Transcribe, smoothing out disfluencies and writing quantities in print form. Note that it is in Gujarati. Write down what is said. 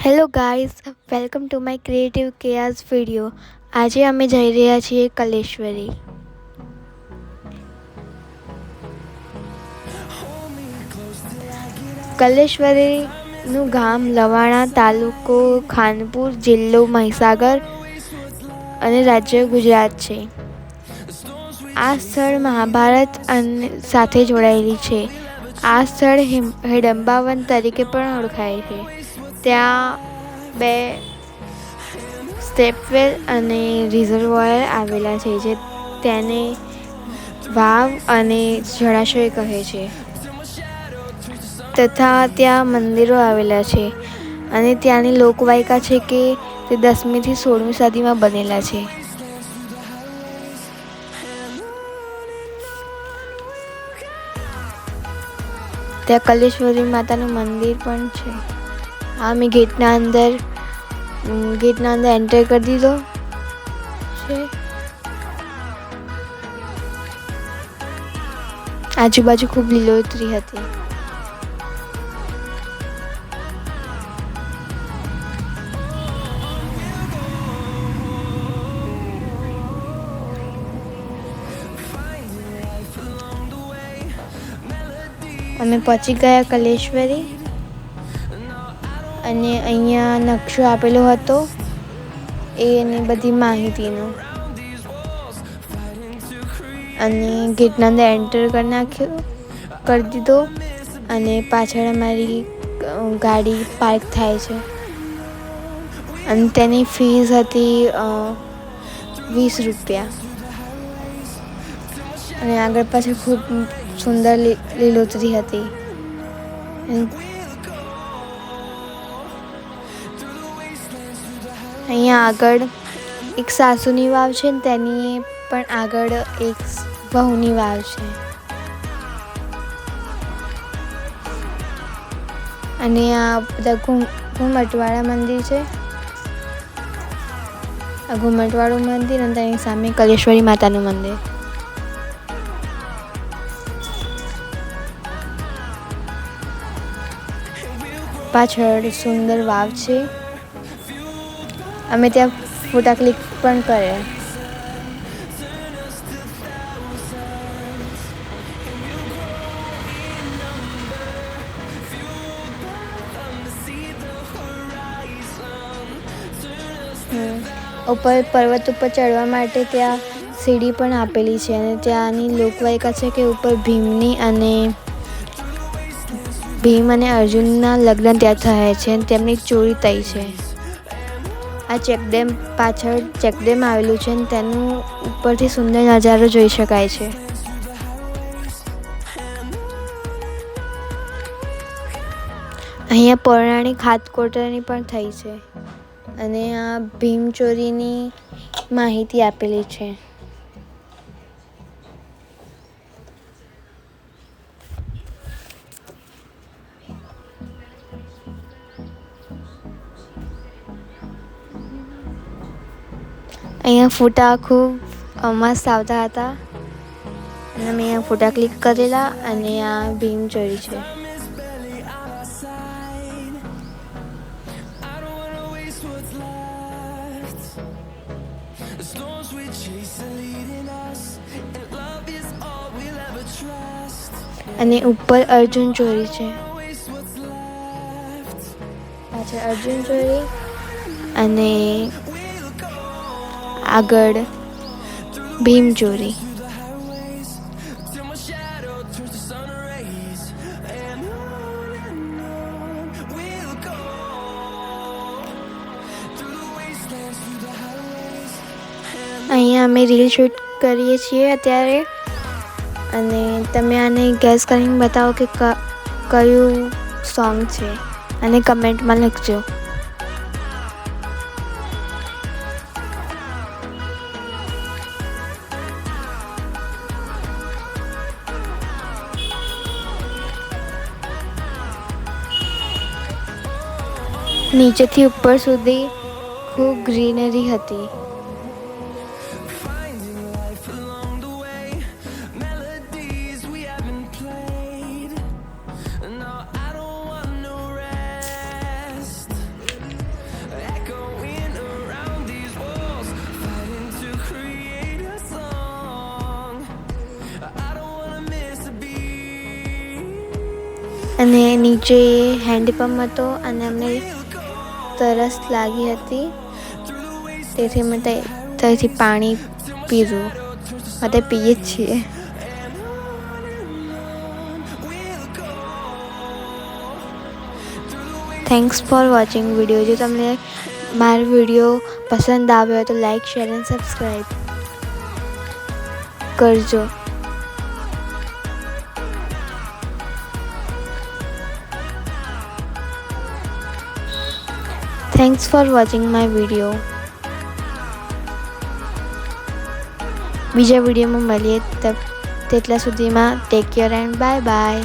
Hello guys, welcome to my creative chaos video. આજે અમે જઈ રહ્યા છીએ કલેશ્વરી. કલેશ્વરીનું ગામ લવાણા, તાલુકો ખાનપુર, જિલ્લો મહીસાગર અને રાજ્ય ગુજરાત છે. આ સ્થળ મહાભારત સાથે જોડાયેલી છે. આ સ્થળ હિડમ્બાવન તરીકે પણ ઓળખાય છે. ત્યાં 2 સ્ટેપવેલ અને રિઝર્વોયર આવેલા છે, જે તેને વાવ અને જળાશય કહે છે. તથા ત્યાં મંદિરો આવેલા છે અને ત્યાંની લોકવાયકા છે કે તે 10મી થી 16મી સદીમાં બનેલા છે. ત્યાં કલેશ્વરી માતાનું મંદિર પણ છે. મેં ગેટના અંદર એન્ટર કરી દીધો છે. આજુબાજુ ખૂબ લીલોતરી હતી. અમે પહોંચી ગયા કલેશ્વરી અને અહીંયા નકશો આપેલો હતો એની બધી માહિતીનો, અને ગેટના અંદર એન્ટર કરી દીધો અને પાછળ અમારી ગાડી પાર્ક થાય છે અને તેની ફીસ હતી 20 રૂપિયા. અને આગળ પાછળ ખૂબ સુંદર લીલોતરી હતી. અહીંયા આગળ એક સાસુની વાવ છે ને તેની પણ આગળ એક વહુની વાવ છે. અને આ બધા ઘુમટવાળા મંદિર છે. આ ઘુમટવાળું મંદિર અને તેની સામે કલેશ્વરી માતાનું મંદિર. પાછળ સુંદર વાવ છે. અમે ત્યાં ફોટા ક્લિક પણ કર્યા. ઉપર પર્વત ઉપર ચડવા માટે ત્યાં સીડી પણ આપેલી છે અને ત્યાંની લોકવાયકા છે કે ઉપર ભીમ અને અર્જુનના લગ્ન ત્યાં થયા છે અને તેમની ચોરી થઈ છે. આ પાછળ ચેકડેમ આવેલું છે અને તેનું ઉપરથી સુંદર નજારો જોઈ શકાય છે. અહીંયા પૌરાણિક હાથકોટરની પણ થઈ છે અને આ ભીમ ચોરીની માહિતી આપેલી છે. અહીંયા ફોટા ખૂબ મસ્ત આવતા હતા અને મેં અહીંયા ફોટા ક્લિક કરેલા. અને આ ભીમ ચોરી છે. અને ઉપર અર્જુન ચોરી છે. પાછળ અર્જુન ચોરી અને આગળ ભીમ ચોરી. અહીંયા અમે રીલ શૂટ કરીએ છીએ અત્યારે, અને તમે આને ગેસ કરીને બતાવો કે કયું સોંગ છે અને કમેન્ટમાં લખજો. નીચેથી ઉપર સુધી ખૂબ ગ્રીનરી હતી. નીચે હેન્ડપંપ હતો અને અમને તરસ લાગી હતી, તેથી અમે ત્યાંથી પાણી પીધું. અમે પીએ જ છીએ. Thanks for watching video. જો તમને મારો વિડીયો પસંદ આવ્યો તો લાઈક, શેર અને સબસ્ક્રાઈબ કરજો. Thanks for watching my video. બીજા વિડીયોમાં મળીએ, તેટલા સુધીમાં take care and bye bye.